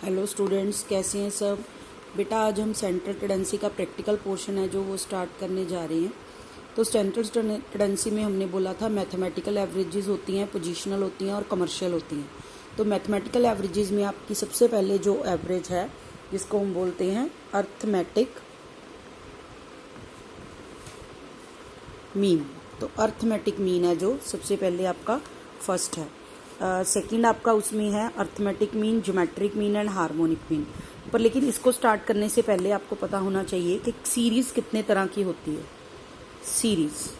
Hello students, कैसे हैं सब। बेटा आज हम सेंट्रल टेंडेंसी का प्रैक्टिकल पोर्शन है जो वो स्टार्ट करने जा रहे हैं। तो सेंट्रल टेंडेंसी में हमने बोला था मैथमेटिकल एवरेजेस होती हैं, पोजीशनल होती हैं और कमर्शियल होती हैं। तो मैथमेटिकल एवरेजेस में आपकी सबसे पहले जो एवरेज है जिसको हम बोलते हैं अर्थमेटिक मीन। तो अर्थमेटिक मीन है जो सबसे पहले आपका फर्स्ट है। सेकंड आपका उसमें है arithmetic mean, geometric mean and harmonic mean. पर लेकिन इसको स्टार्ट करने से पहले आपको पता होना चाहिए कि सीरीज कितने तरह की होती है।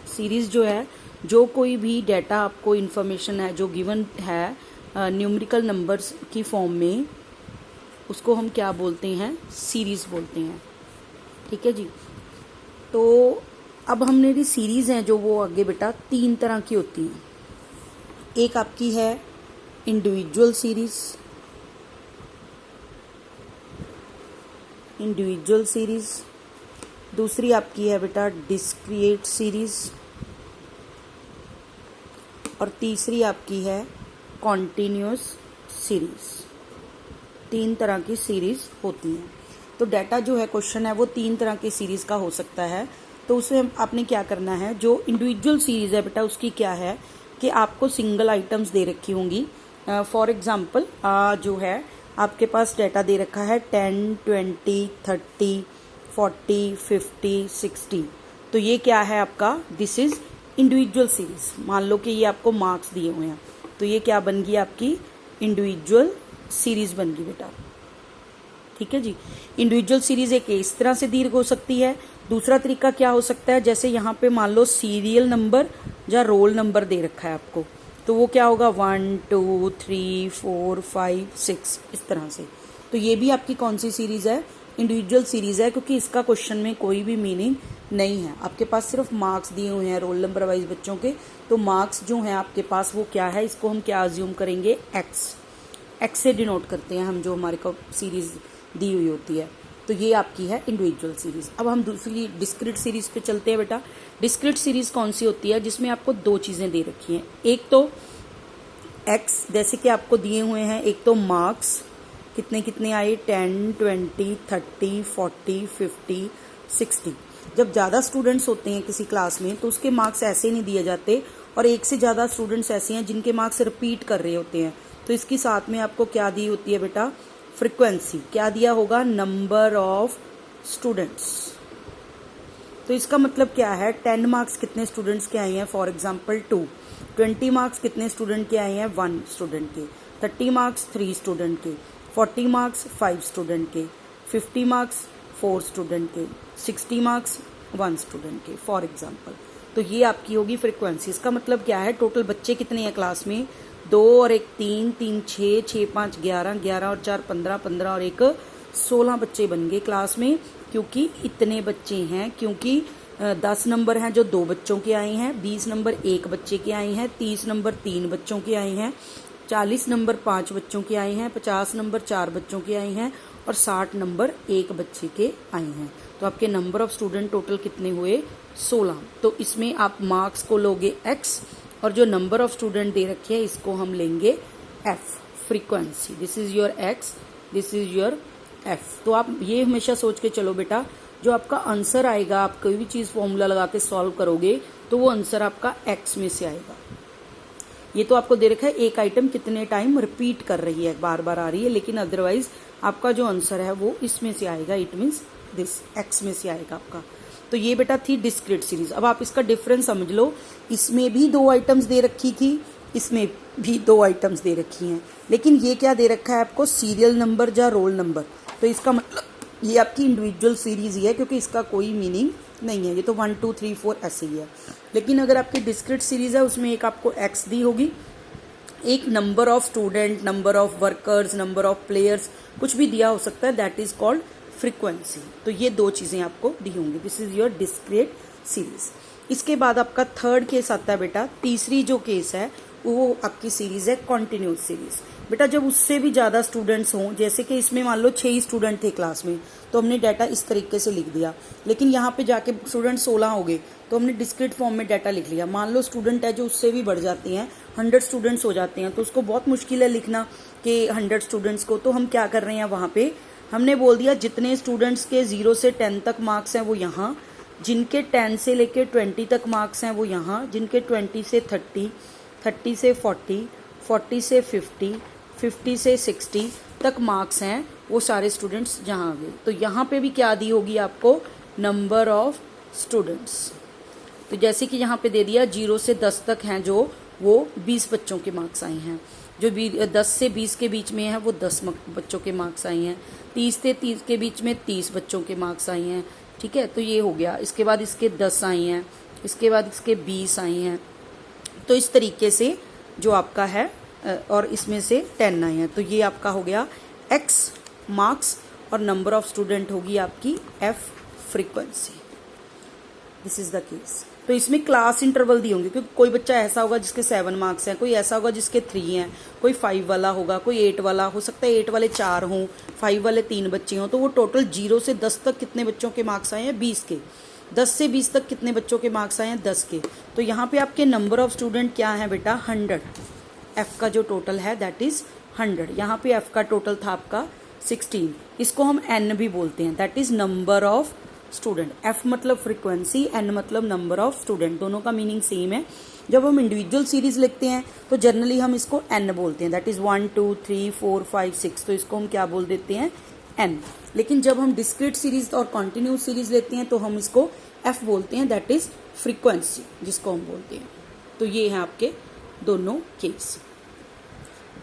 सीरीज जो है, जो कोई भी डाटा आपको इन्फॉर्मेशन है जो गिवन है न्यूमेरिकल नंबर्स की फॉर्म में, उसको हम क्या बोलते हैं, सीरीज बोलते हैं। ठीक है जी। तो अब हमने भी सीरीज हैं जो वो आगे बेटा तीन तरह की होती हैं। एक आपकी है इंडिविजुअल सीरीज, दूसरी आपकी है बेटा डिस्क्रीट सीरीज और तीसरी आपकी है कॉन्टिन्यूस सीरीज। तीन तरह की सीरीज होती हैं। तो डाटा जो है क्वेश्चन है वो तीन तरह की सीरीज का हो सकता है। तो उसे आपने क्या करना है, जो इंडिविजुअल सीरीज है बेटा उसकी क्या है कि आपको सिंगल आइटम्स दे रखी होंगी। फॉर एग्जांपल जो है आपके पास डाटा दे रखा है 10, 20, 30, 40, 50, 60। तो ये क्या है आपका, दिस इज इंडिविजुअल सीरीज। मान लो कि ये आपको मार्क्स दिए हुए हैं, तो ये क्या बन गई आपकी इंडिविजुअल सीरीज बन गई बेटा। ठीक है जी। इंडिविजुअल सीरीज एक इस तरह से दीर्घ हो सकती है। दूसरा तरीका क्या हो सकता है, जैसे यहाँ पे मान लो सीरियल नंबर या रोल नंबर दे रखा है आपको, तो वो क्या होगा 1, 2, 3, 4, 5, 6 इस तरह से। तो ये भी आपकी कौन सी सीरीज है, इंडिविजुअल सीरीज है, क्योंकि इसका क्वेश्चन में कोई भी मीनिंग नहीं है। आपके पास सिर्फ मार्क्स दिए हुए हैं रोल नंबर वाइज बच्चों के। तो मार्क्स जो हैं आपके पास वो क्या है, इसको हम क्या अज्यूम करेंगे, एक्स से डिनोट करते हैं हम, जो हमारे को सीरीज दी हुई होती है। तो ये आपकी है इंडिविजुअल सीरीज। अब हम दूसरी डिस्क्रीट सीरीज पे चलते हैं बेटा। डिस्क्रीट सीरीज कौन सी होती है, जिसमें आपको दो चीजें दे रखी हैं। एक तो एक्स, जैसे कि आपको दिए हुए हैं, एक तो मार्क्स कितने कितने आए 10, 20, 30, 40, 50, 60। जब ज़्यादा स्टूडेंट्स होते हैं किसी क्लास में तो उसके मार्क्स ऐसे नहीं दिए जाते, और एक से ज़्यादा स्टूडेंट्स ऐसे हैं जिनके मार्क्स रिपीट कर रहे होते हैं। तो इसकी साथ में आपको क्या दी होती है बेटा, फ्रीक्वेंसी। क्या दिया होगा, नंबर ऑफ स्टूडेंट्स। तो इसका मतलब क्या है, 10 मार्क्स कितने स्टूडेंट्स के आए हैं, फॉर एग्जांपल 2। 20 मार्क्स कितने स्टूडेंट के आए हैं, 1 स्टूडेंट के। 30 मार्क्स 3 स्टूडेंट के। 40 मार्क्स 5 स्टूडेंट के। 50 मार्क्स 4 स्टूडेंट के। 60 मार्क्स 1 स्टूडेंट के, फॉर एग्जाम्पल। तो ये आपकी होगी फ्रीक्वेंसी। इसका मतलब क्या है, टोटल बच्चे कितने हैं क्लास में, 2 और 1 3, 3 6, 6 5 11, 11 और 4 15, 15 और 1 16 बच्चे बन गए क्लास में। क्योंकि इतने बच्चे हैं, क्योंकि 10 नंबर हैं जो 2 बच्चों के आए हैं, 20 नंबर 1 बच्चे के आए हैं, 30 नंबर 3 बच्चों के आए हैं, 40 नंबर 5 बच्चों के आए हैं, 50 नंबर 4 बच्चों के आए हैं और 60 नंबर 1 बच्चे के आए हैं। तो आपके नंबर ऑफ स्टूडेंट टोटल कितने हुए, 16। तो इसमें आप मार्क्स को लोगे एक्स, और जो नंबर ऑफ स्टूडेंट दे रखे हैं इसको हम लेंगे F, frequency. This is your x, this is your F. तो आप ये हमेशा सोच के चलो बेटा, जो आपका आंसर आएगा, आप कोई भी चीज फॉर्मूला लगा के सॉल्व करोगे तो वो आंसर आपका एक्स में से आएगा। ये तो आपको दे रखा है एक आइटम कितने टाइम रिपीट कर रही है, बार बार आ रही है, लेकिन अदरवाइज आपका जो आंसर है वो इसमें से आएगा, इट मीन्स दिस एक्स में से आएगा आपका। तो ये बेटा थी डिस्क्रीट सीरीज। अब आप इसका डिफरेंस समझ लो, इसमें भी 2 आइटम्स दे रखी थी, इसमें भी 2 आइटम्स दे रखी हैं, लेकिन ये क्या दे रखा है आपको, सीरियल नंबर या रोल नंबर। तो इसका मतलब ये आपकी इंडिविजुअल सीरीज ही है, क्योंकि इसका कोई मीनिंग नहीं है। ये तो 1 2 3 4 ऐसे ही है। लेकिन अगर आपकी डिस्क्रीट सीरीज है, उसमें एक आपको एक्स दी होगी, एक number of student, number of workers, number of players, कुछ भी दिया हो सकता है, दैट इज कॉल्ड फ्रीक्वेंसी। तो ये 2 चीजें आपको दी होंगी। This is your discrete series. इसके बाद आपका थर्ड केस आता है बेटा, तीसरी जो केस है वो आपकी सीरीज है कॉन्टिन्यूस सीरीज। बेटा जब उससे भी ज्यादा स्टूडेंट्स हों, जैसे कि इसमें मान लो 6 स्टूडेंट थे क्लास में, तो हमने डाटा इस तरीके से लिख दिया। लेकिन यहाँ पे जाके स्टूडेंट 16 हो गए, तो हमने डिस्क्रीट फॉर्म में डाटा लिख लिया। मान लो स्टूडेंट है जो उससे भी बढ़ जाते हैं, 100 स्टूडेंट्स हो जाते हैं, तो उसको बहुत मुश्किल है लिखना कि 100 स्टूडेंट्स को। तो हम क्या कर रहे हैं, वहाँ पे हमने बोल दिया जितने स्टूडेंट्स के 0 से 10 तक मार्क्स हैं वो यहाँ, जिनके 10 से लेके 20 तक मार्क्स हैं वो यहाँ, जिनके 20 से 30, 30 से 40, 40 से 50, 50 से 60 तक मार्क्स हैं, वो सारे स्टूडेंट्स जहाँ आ गए। तो यहाँ पे भी क्या दी होगी आपको, नंबर ऑफ स्टूडेंट्स। तो जैसे कि यहाँ पे दे दिया 0 से 10 तक हैं जो, वो 20 बच्चों के मार्क्स आए हैं। जो 10 से 20 के बीच में है वो 10 बच्चों के मार्क्स आए हैं। 30 से 30 के बीच में 30 बच्चों के मार्क्स आए हैं। ठीक है, तो ये हो गया। इसके बाद इसके 10 आए हैं, इसके बाद इसके 20 आए हैं। तो इस तरीके से जो आपका है, और इसमें से 10 आए हैं। तो ये आपका हो गया x मार्क्स, और नंबर ऑफ स्टूडेंट होगी आपकी f frequency. This is the case. तो इसमें क्लास इंटरवल दी होंगे, क्योंकि कोई बच्चा ऐसा होगा जिसके 7 मार्क्स हैं, कोई ऐसा होगा जिसके 3 हैं, कोई 5 वाला होगा, कोई 8 वाला हो सकता है, 8 वाले 4 हों, 5 वाले 3 बच्चे हों। तो वो टोटल 0 से 10 तक कितने बच्चों के मार्क्स आए हैं, 20 के। 10 से 20 तक कितने बच्चों के मार्क्स आए हैं, 10 के। तो यहाँ पे आपके नंबर ऑफ स्टूडेंट क्या है बेटा, 100। एफ का जो टोटल है दैट इज 100। यहाँ पे एफ का टोटल था आपका 16। इसको हम एन भी बोलते हैं, that is number of student. F मतलब फ्रीक्वेंसी, एन मतलब नंबर ऑफ स्टूडेंट, दोनों का मीनिंग सेम है। जब हम इंडिविजुअल सीरीज लिखते हैं तो जनरली हम इसको एन बोलते हैं, दैट इज 1 2 3 4 5 6, तो इसको हम क्या बोल देते हैं, एन। लेकिन जब हम डिस्क्रीट सीरीज और कॉन्टिन्यूस सीरीज लेते हैं तो हम इसको एफ बोलते हैं, दैट इज फ्रीक्वेंसी जिसको हम बोलते हैं। तो ये है आपके दोनों केस।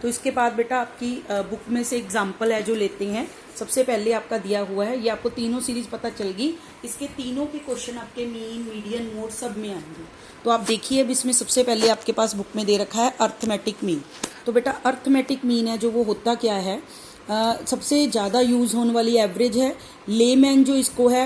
तो इसके बाद बेटा आपकी बुक में से एग्जाम्पल है जो लेते हैं। सबसे पहले आपका दिया हुआ है, ये आपको तीनों सीरीज पता चल गई, इसके तीनों के क्वेश्चन आपके मीन, मीडियन, मोड सब में आएंगे। तो आप देखिए, अब इसमें सबसे पहले आपके पास बुक में दे रखा है अर्थमेटिक मीन। तो बेटा अर्थमेटिक मीन है जो, वो होता क्या है, सबसे ज़्यादा यूज़ होने वाली एवरेज है। लेमैन जो इसको है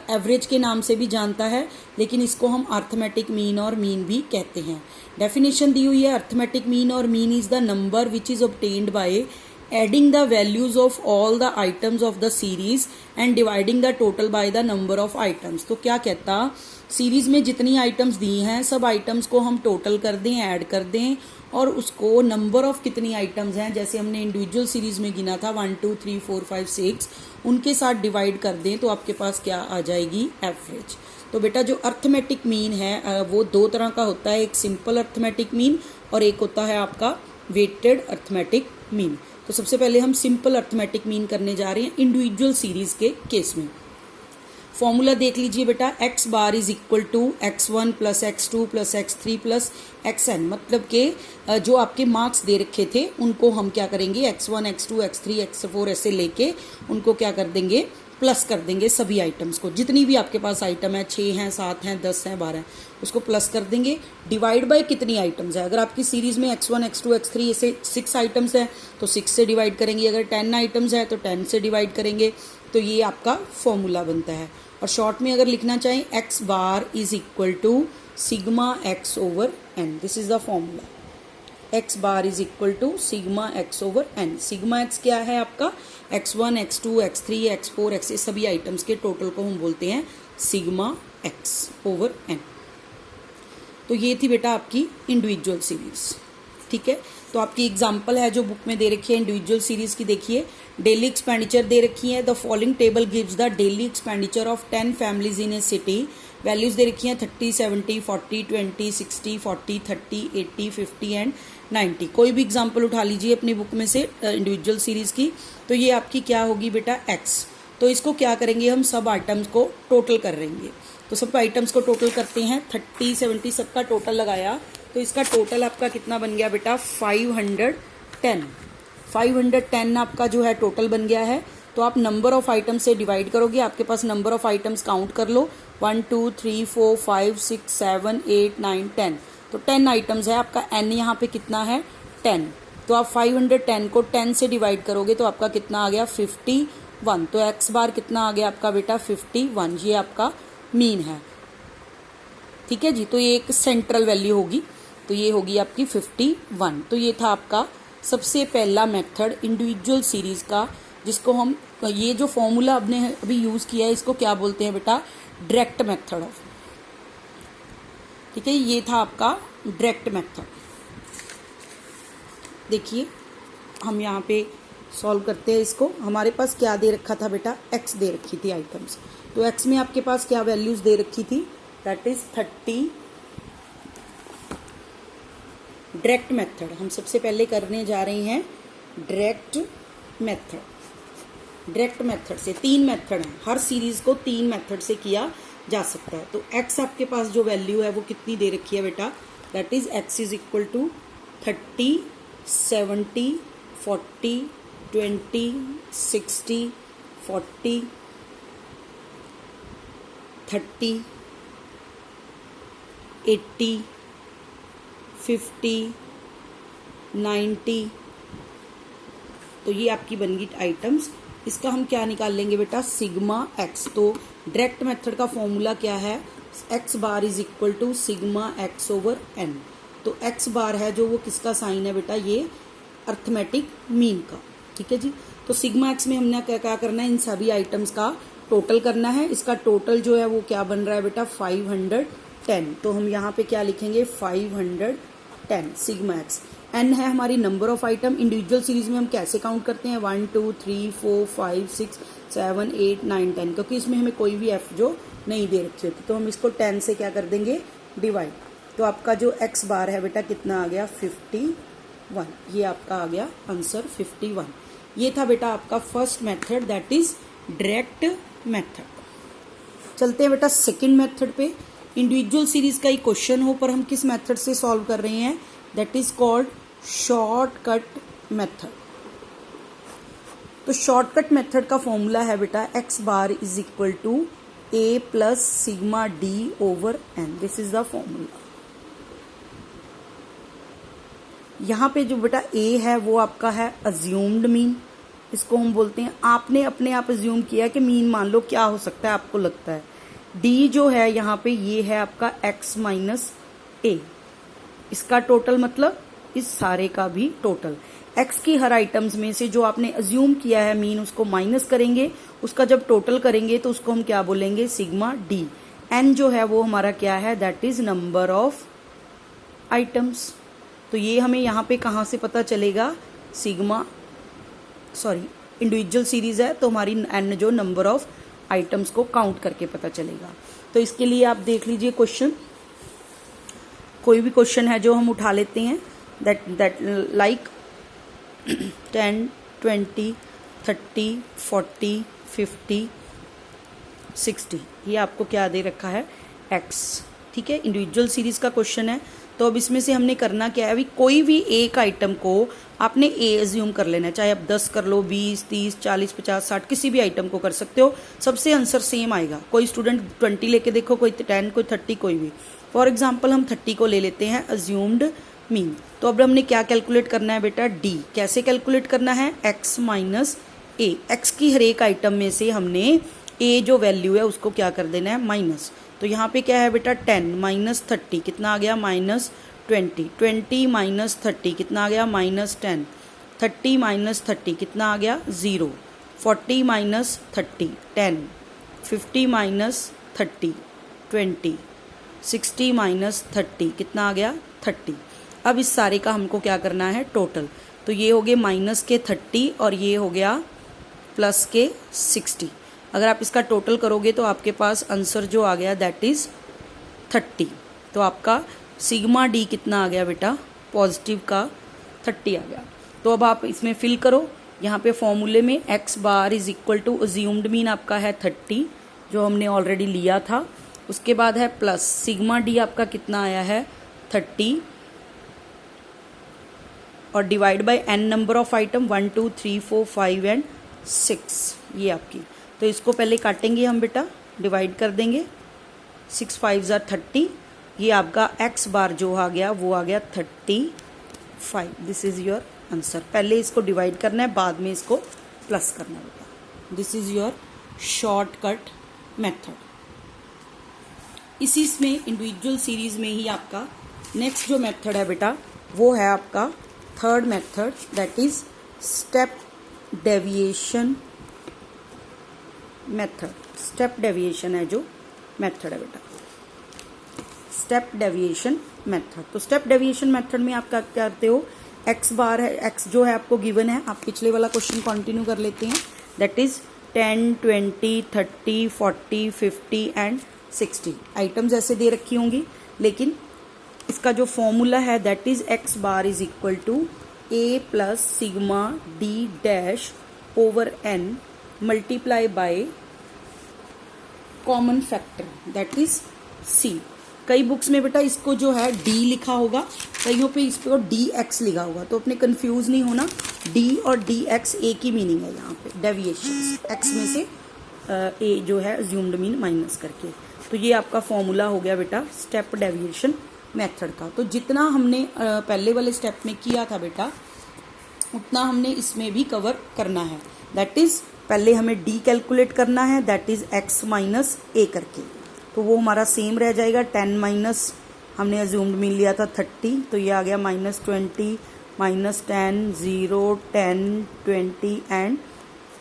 एवरेज के नाम से भी जानता है, लेकिन इसको हम अर्थमेटिक मीन और मीन भी कहते हैं। डेफिनेशन दी हुई है, अर्थमेटिक मीन और mean is the number which is obtained by adding the values of all the items of the series and dividing the total by the number of items. तो क्या कहता, series में जितनी items दी हैं सब items को हम टोटल कर दें, ऐड कर दें, और उसको नंबर ऑफ कितनी आइटम्स हैं, जैसे हमने इंडिविजुअल सीरीज में गिना था 1 2 3 4 5 6, उनके साथ डिवाइड कर दें तो आपके पास क्या आ जाएगी, एवरेज। तो बेटा जो अर्थमेटिक मीन है वो दो तरह का होता है, एक सिंपल अर्थमेटिक मीन और एक होता है आपका वेटेड अर्थमेटिक मीन। तो सबसे पहले हम सिंपल अर्थमेटिक मीन करने जा रहे हैं इंडिविजुअल सीरीज के केस में। फॉर्मूला देख लीजिए बेटा, x bar is equal to x1 plus x2 plus x3 plus xn, मतलब के जो आपके मार्क्स दे रखे थे उनको हम क्या करेंगे, x1 x2 x3 x4 ऐसे लेके उनको क्या कर देंगे, प्लस कर देंगे सभी आइटम्स को। जितनी भी आपके पास आइटम है, 6 हैं, 7 हैं, 10 हैं, 12 हैं, उसको प्लस कर देंगे। डिवाइड बाय कितनी आइटम्स है, अगर आपकी सीरीज में x1 x2 x3 ऐसे 6 आइटम्स हैं तो 6 से डिवाइड करेंगे, अगर 10 आइटम्स है तो 10 से डिवाइड करेंगे। तो ये आपका फॉर्मूला बनता है। और शॉर्ट में अगर लिखना चाहें, x bar is equal to sigma x over n, this is the formula. x bar is equal to sigma x over n। Sigma x क्या है आपका, x1 x2 x3 x4 x, सभी आइटम्स के total को हम बोलते हैं sigma x over n। तो ये थी बेटा आपकी इंडिविजुअल सीरीज। ठीक है, तो आपकी एग्जाम्पल है जो बुक में दे रखी है इंडिविजुअल सीरीज की। देखिए, डेली एक्सपेंडिचर दे रखी है, the following table gives the daily expenditure of 10 families in a city. Values दे रखी हैं 30 70 40 20 60 40 30 80 50 एंड 90। कोई भी एग्जाम्पल उठा लीजिए अपनी बुक में से इंडिविजुअल सीरीज की। तो ये आपकी क्या होगी बेटा, x। तो इसको क्या करेंगे, हम सब आइटम्स को टोटल करेंगे। तो सब आइटम्स को टोटल करते हैं, 30 70 सबका टोटल लगाया तो इसका टोटल आपका कितना बन गया बेटा, 510। 510 आपका जो है टोटल बन गया है। तो आप नंबर ऑफ आइटम से डिवाइड करोगे, आपके पास नंबर ऑफ आइटम्स काउंट कर लो, 1 2 3 4 5 6 7 8 9 10। तो 10 आइटम्स है, आपका n यहाँ पे कितना है, 10। तो आप 510 को 10 से डिवाइड करोगे तो आपका कितना आ गया, 51। तो x बार कितना आ गया आपका बेटा, 51। ये आपका मीन है। ठीक है जी, तो ये एक सेंट्रल वैल्यू होगी, तो ये होगी आपकी 51। तो ये था आपका सबसे पहला मेथड इंडिविजुअल सीरीज का, जिसको हम, ये जो फॉर्मूला आपने अभी यूज किया है इसको क्या बोलते हैं बेटा, डायरेक्ट मेथड ऑफ। ठीक है, ये था आपका डायरेक्ट मेथड। देखिए हम यहाँ पे सॉल्व करते हैं इसको। हमारे पास क्या दे रखा था बेटा, x दे रखी थी आइटम्स। तो x में आपके पास क्या वैल्यूज दे रखी थी, दैट इज 30। डायरेक्ट मेथड हम सबसे पहले करने जा रहे हैं, डायरेक्ट मेथड। डायरेक्ट मेथड से 3 मेथड हैं, हर सीरीज को 3 मेथड से किया जा सकता है। तो x आपके पास जो वैल्यू है वो कितनी दे रखी है बेटा, that is x is equal to 30, 70, 40, 20, 60, 40, 30, 80, 50, 90। तो ये आपकी बन गई आइटम्स। इसका हम क्या निकाल लेंगे बेटा, सिग्मा एक्स। तो डायरेक्ट मेथड का फॉर्मूला क्या है, x bar is equal to sigma x over n. तो एक्स बार है जो वो किसका साइन है बेटा, ये अर्थमेटिक मीन का, ठीक है जी। तो सिग्मा एक्स में हमने क्या करना है, इन सभी आइटम्स का टोटल करना है। इसका टोटल जो है वो क्या बन रहा है बेटा, 510। तो हम यहाँ पे क्या लिखेंगे, 510 सिग्मा एक्स। एन है हमारी number of item. Individual series में हम कैसे काउंट करते हैं, 1 2 3 4 5 6 7 8 9 10, क्योंकि इसमें हमें कोई भी एफ जो नहीं दे रखी होती। तो हम इसको 10 से क्या कर देंगे, डिवाइड। तो आपका जो एक्स बार है बेटा कितना आ गया, 51। ये आपका आ गया आंसर 51। ये था बेटा आपका first method, that is direct method. चलते हैं बेटा सेकंड मेथड पे। इंडिविजुअल सीरीज का ही क्वेश्चन हो पर हम किस मेथड से सॉल्व कर रहे हैं, that is called shortcut method. तो शॉर्टकट मेथड का फॉर्मूला है बेटा, x bar is equal to a plus sigma d over n. This is the formula. यहाँ पे जो बेटा ए है वो आपका है अज्यूम्ड मीन, इसको हम बोलते हैं। आपने अपने आप अज्यूम किया कि मीन मान लो क्या हो सकता है आपको लगता है। डी जो है यहाँ पे ये है आपका एक्स माइनस ए, इसका टोटल मतलब इस सारे का भी टोटल। एक्स की हर आइटम्स में से जो आपने अज्यूम किया है मीन, उसको माइनस करेंगे, उसका जब टोटल करेंगे तो उसको हम क्या बोलेंगे, सिग्मा डी। एन जो है वो हमारा क्या है, that is number of items. तो ये हमें यहाँ पे कहाँ से पता चलेगा, सिग्मा इंडिविजुअल सीरीज है तो हमारी एन जो नंबर ऑफ आइटम्स को काउंट करके पता चलेगा। तो इसके लिए आप देख लीजिए क्वेश्चन, कोई भी क्वेश्चन है जो हम उठा लेते हैं, दैट लाइक 10, 20, 30, 40, 50, 60। ये आपको क्या दे रखा है, एक्स, ठीक है। इंडिविजुअल सीरीज का क्वेश्चन है। तो अब इसमें से हमने करना क्या है, अभी कोई भी एक आइटम को आपने ए एज्यूम कर लेना है, चाहे आप 10 कर लो, 20, 30, 40, 50, 60, किसी भी आइटम को कर सकते हो, सबसे आंसर सेम आएगा। कोई स्टूडेंट 20 लेके देखो, कोई 10, कोई 30, कोई भी। फॉर एग्जाम्पल हम 30 को ले लेते हैं अज्यूम्ड मीन। तो अब हमने क्या कैलकुलेट करना है बेटा, डी। कैसे कैलकुलेट करना है, एक्स माइनस ए। एक्स की हर एक आइटम में से हमने ए जो वैल्यू है उसको क्या कर देना है, माइनस। तो यहाँ पे क्या है बेटा, 10 माइनस 30 कितना आ गया, माइनस 20। 20 माइनस 30 कितना आ गया, माइनस 10। 30 माइनस 30 कितना आ गया, 0। 40 माइनस 30 10। 50 माइनस 30 20। 60 माइनस 30 कितना आ गया, 30। अब इस सारे का हमको क्या करना है, टोटल। तो ये हो गए माइनस के 30 और ये हो गया प्लस के 60। अगर आप इसका टोटल करोगे तो आपके पास आंसर जो आ गया दैट इज 30। तो आपका सिग्मा डी कितना आ गया बेटा, पॉजिटिव का 30 आ गया। तो अब आप इसमें फिल करो, यहाँ पे फॉर्मूले में x bar is equal to assumed mean आपका है 30 जो हमने ऑलरेडी लिया था, उसके बाद है प्लस सिग्मा डी आपका कितना आया है 30 और divide by n number of item 1 2 3 4 5 and 6 ये आपकी। तो इसको पहले काटेंगे हम बेटा, डिवाइड कर देंगे, 6 5 30। ये आपका एक्स बार जो आ गया वो आ गया 35। This is your answer. पहले इसको डिवाइड करना है, बाद में इसको प्लस करना है बेटा। This is your shortcut method. इसी में इंडिविजुअल सीरीज में ही आपका नेक्स्ट जो मेथड है बेटा वो है आपका third method, that is step deviation method. Step deviation है जो मेथड है बेटा, स्टेप डेविएशन मेथड। तो स्टेप डेविएशन मेथड में आप क्या करते हो, एक्स बार है, एक्स जो है आपको गिवन है, आप पिछले वाला क्वेश्चन कंटिन्यू कर लेते हैं। दैट इज 10, 20, 30, 40, 50 एंड 60 आइटम्स ऐसे दे रखी होंगी, लेकिन इसका जो फॉर्मूला है that is x bar is equal to a plus sigma d dash over n multiply by common factor that is c. कई बुक्स में बेटा इसको जो है डी लिखा होगा, कईयों पे इसको डी एक्स लिखा होगा, तो अपने कंफ्यूज नहीं होना। डी और डी एक्स एक ही मीनिंग है यहाँ पे, डेविएशन एक्स में से ए जो है अज्यूम्ड मीन माइनस करके। तो ये आपका फॉर्मूला हो गया बेटा स्टेप डेविएशन मेथड का। तो जितना हमने पहले वाले स्टेप में किया था बेटा, उतना हमने इसमें भी कवर करना है। दैट इज पहले हमें डी कैलकुलेट करना है, दैट इज एक्स माइनस ए करके, तो वो हमारा सेम रह जाएगा। 10 माइनस हमने अज्यूम्ड मीन लिया था 30, तो ये आ गया -20, -10, 0, 10, 20 एंड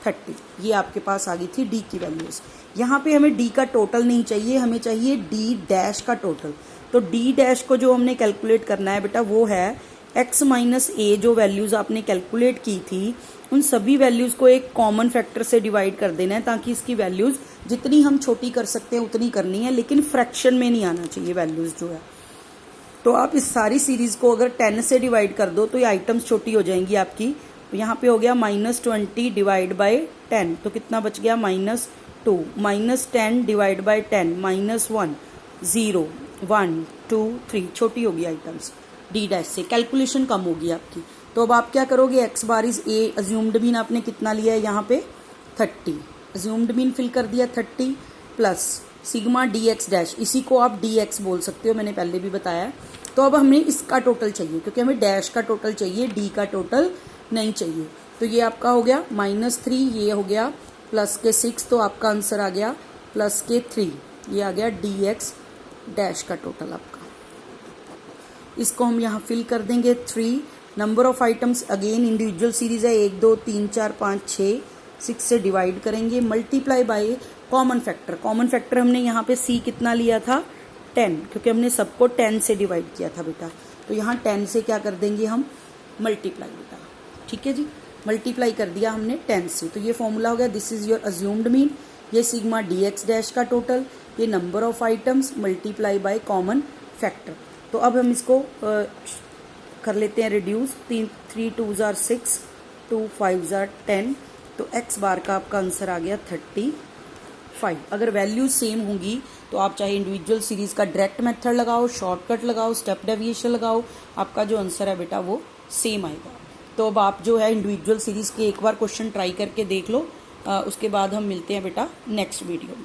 30। ये आपके पास आ गई थी डी की वैल्यूज। यहाँ पे हमें डी का टोटल नहीं चाहिए, हमें चाहिए डी डैश का टोटल। तो डी डैश को जो हमने कैलकुलेट करना है बेटा वो है एक्स माइनस ए। जो वैल्यूज आपने कैलकुलेट की थी उन सभी वैल्यूज को एक कॉमन फैक्टर से डिवाइड कर देना है, ताकि इसकी वैल्यूज जितनी हम छोटी कर सकते हैं उतनी करनी है, लेकिन फ्रैक्शन में नहीं आना चाहिए वैल्यूज जो है। तो आप इस सारी सीरीज को अगर 10 से डिवाइड कर दो तो ये आइटम्स छोटी हो जाएंगी आपकी। तो यहाँ पे हो गया -20 डिवाइड बाय 10, तो कितना बच गया -2, -10 डिवाइड बाय 10, -1, 0, 1, 2, 3 छोटी होगी आइटम्स डी डैश से, कैलकुलेशन कम होगी आपकी। तो अब आप क्या करोगे, x bar is a, assumed mean आपने कितना लिया है यहाँ पे 30, अज्यूम्ड मीन फिल कर दिया 30 plus sigma D x dash, इसी को आप डी एक्स बोल सकते हो, मैंने पहले भी बताया। तो अब हमें इसका टोटल चाहिए, क्योंकि हमें डैश का टोटल चाहिए, डी का टोटल नहीं चाहिए। तो ये आपका हो गया -3, ये हो गया प्लस के 6, तो आपका आंसर आ गया प्लस के 3, ये आ गया डी एक्स डैश का टोटल आपका। इसको हम यहाँ फिल कर देंगे 3। Number of items again individual series है, 1, 2, 3, 4, 5, 6 से डिवाइड करेंगे, multiply by common factor. Common factor हमने यहाँ पे सी कितना लिया था 10, क्योंकि हमने सबको 10 से डिवाइड किया था बेटा। तो यहाँ 10 से क्या कर देंगे हम मल्टीप्लाई बेटा, ठीक है जी, मल्टीप्लाई कर दिया हमने 10 से। तो ये फॉर्मूला हो गया, this is your assumed mean, ये सिग्मा डी एक्स डैश का टोटल, ये number of items multiply by common factor. तो अब हम इसको कर लेते हैं रिड्यूस, 3 2 जार 6, 2 5 जार 10, तो एक्स बार का आपका आंसर आ गया 35। अगर वैल्यू सेम होंगी तो आप चाहे इंडिविजुअल सीरीज का डायरेक्ट मेथड लगाओ, शॉर्टकट लगाओ, स्टेप डेविएशन लगाओ, आपका जो आंसर है बेटा वो सेम आएगा। तो अब आप जो है इंडिविजुअल सीरीज के एक बार क्वेश्चन ट्राई करके देख लो, उसके बाद हम मिलते हैं बेटा नेक्स्ट वीडियो में।